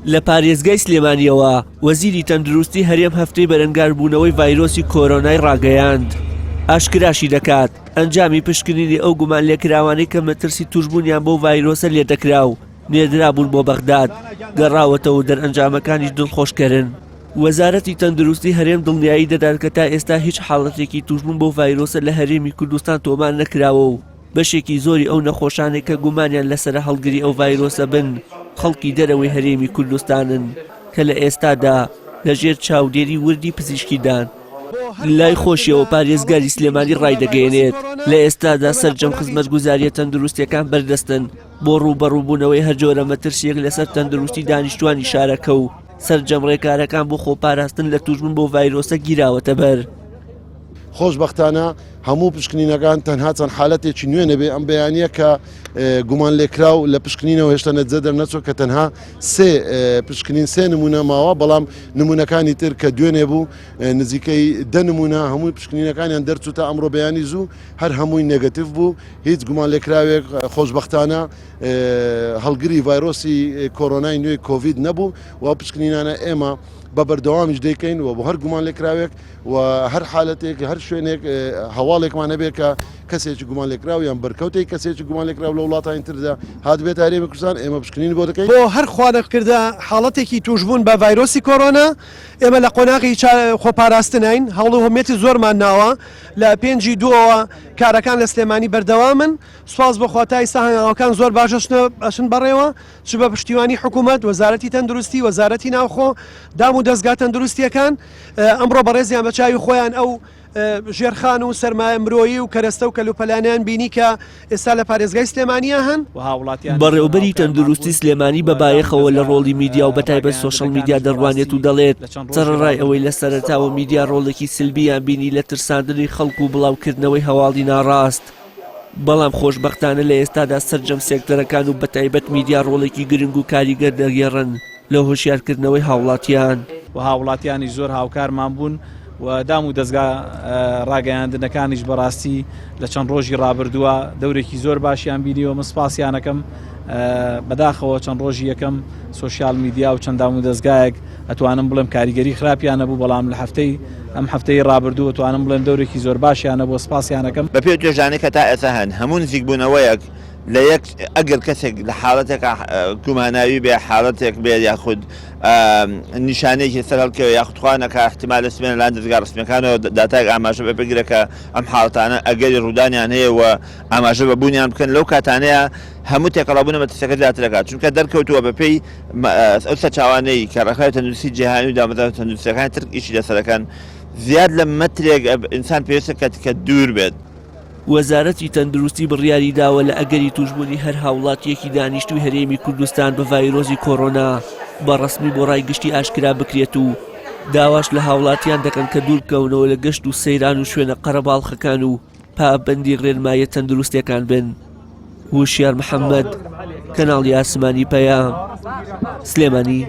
لە پارێزگای سلێمانیەوە وەزیری تەندروستی هەرێم هەفتەی بەرەنگاربوونەوەی ڤایرۆسی کۆڕۆنای ڕاگەیاند. ئاشکراشی دەکات ئەنجامی پشکنینی ئەو گومان لێکراوانەی کە مەترسی توشبوونیان بەو ڤایرۆسە لێدەکرا و نێردرابوون بۆ بەغداد گەڕاوەتەوە دەرئەنجامەکانیش دڵخۆشکردن. وەزارەتی تەندروستی هەرێم دڵنیایی دەدات کە تا ئێستا هیچ حاڵەتێکی توشبوون بۆ ڤایرۆسە لە هەرێمی کوردستان تۆمان نەکراوە و بەشێکی زۆری ئەو نەخۆشانێک کە گومانیان لەسرە هەڵگری ئەو ڤایرۆسە بن خەڵکی دەرەوەی هەرێمی کوردستانن کە لە ئێستادا لەژێر چاودێری وردی پزیشکیدان. لای خۆشیەوە پارێزگاری سلێمانی ڕایدەگەیەنێت لە ئێستادا سەرجەم خزمەتگوزاریە تەندروستیەکان بەردەستن بۆ ڕوبەڕووبوونەوەی هەر جۆرە مەترسیەک لەسەر تەندروستی دانیشتوانی شارەکە و سەرجەم ڕێکارەکان بۆ خۆپاراستن لە توشبوون بۆ ڤایرۆسە گیراوەتە بەر. خۆشبەختانە هەموو پشکنینەکان تەنها چەند حالەتێکی نوێ نەبێ ئەم بەیانیە کە گومان لێکراو لە پشکنینەوە هێشتا نەتیجە دەرنەچوو کە تەنها سێ نمونە ماوە بەڵام نمونەکانی تر کە دوێنێ بوو نزیکەی 10 نمونە هەمووی پشکنینەکانیان دەرچوو تا ئەمڕۆ بەیانی زوو هەر هەمووی نێگەتیڤ بوو هیچ گومان لێکراوێک خۆشبەختانە هەڵگری ڤایرۆسی کۆڕۆنای نوێی کۆڤید نەبوو و پشکنینانە ئێمە بە بەردەوامیش دەیکەین و بۆ هەر گومان لێکراوێک و هەر حالەتێک هەر شوێنێک هەواڵێکمان نەبێت کە کەسێکی گومان لێکراو یان بەرکەوتەی کەسێکی گومان لێکراو لە وڵاتانی تردا هات بێت هەرێمی کوردستان ئێمە پشکنین بۆ دەکەین بۆ هەر خوانەکردە حاڵەتێکی توشبوون بە ڤایرۆسی کۆڕۆنا ئێمە لە قۆناغی خۆپاراستنین هەوڵ و هەمێتی زۆرمان ناوە لە 5 دووەوە کارەکان لە سلێمانی بەردەوامن سوپاس بۆ خواتای ساهەنگاوەکان زۆر باشەشن بەڕێوە چ بە پشتیوانی حکوومەت وەزارەتی تەندروستی وەزارەتی ناوخۆ دام و دەستگا تەندروستیەکان ئەمڕۆ بەڕێزیان بە چاوی خۆیان ئەو ژێرخان و سەرمایە مرۆیی و کەرەستە و کەلوپەلانیان بینی کە ئێستا لە پارێزگای سلێمانیە هەن بەڕێوەبەری تەندروستی سلێمانی بەبایەخەوە لە ڕۆڵی میدیا و بەتایبەت سۆشەڵ میدیا دەڕوانێت و دەڵێت سەرڕای ئەوەی لە سەرەتاوە میدیا ڕۆڵێکی سلبییان بینی لە ترساندنی خەڵکو و بڵاوکردنەوەی هەواڵی ناڕاست. بەڵام خۆشبەختانە لە ئێستادا سەرجەم سێکتەرەکان و بەتایبەت میدیا ڕۆڵێکی گرنگ و کاریگەر دەگێڕن لە هۆشیارکردنەوەی هاوڵاتیان و هاوڵاتیانی زۆر هاوکارمان بوون و دام و دەستگا ڕاگەیاندنەکانیش بەڕاستی لە چەند ڕۆژی ڕابردووە دەورێکی زۆر باشیان بینیوە مسپاسیانەکەم بەداخەوە چەند ڕۆژی یەکەم سوۆسیال میدیا و چەند دام و دەستگایەک ئەتوانم بڵێم کاریگەری خراپیانە بوو بەڵام لە ئەم هەفتەی ڕابردوو ئەتوانم بڵێم دەورێکی زۆر باشیانە بۆ سپاسیانەکەم بە پێ توێژانەی کە تا ئێستا هەن هەموو نزیک بوونەوەیەک لە یەک ئەگەر کەسێک لە حاڵەتێکە گوماناوی بێ حاڵەتێک بێت یاخود نیشانەیەکی سەر هەڵکەوە یاخودخواانەکە احتیمال لە سمێنە لاەن دەستگا ڕسمیەکانەوە داتای ئاماژە بە بگرە کە ئەم حاڵەتانە ئەگەری ڕوودانیان هەیە و ئاماژە بە بوونیان بکەن لەو کاتانەیە هەموو تێکەڵابوونە مەترسەکە زیاترەکات چونکە دەرکەوتووە بەپێی ئەو سەرچاوانەی کە ڕێکخراوی تەندروستی جیهانی و دامەزراوەی تەندروستیەکانی تر ئیشی لەسەرەکەن زیاد لە مەترێک ئینسان پێویستە کە دوور بێت. وەزارەتی تەندروستی بڕیاری داوە لە ئەگەری توشبوونی هەر هاوڵاتیەکی دانیشتووی هەرێمی کوردستان بە ڤایرۆسی کۆڕۆنا بە ڕسمی بۆ ڕایگشتی ئاشکرا بکرێت و داواش لە هاوڵاتیان دەکەن کە دوورکەونەوە لە گەشت و سەیران و شوێنە قەرەباڵخەکان و پابەندی ڕێنمایە تەندروستیەکان بن. وشیار محەممەد کەناڵی ئاسمانی پەیام سلێمانی.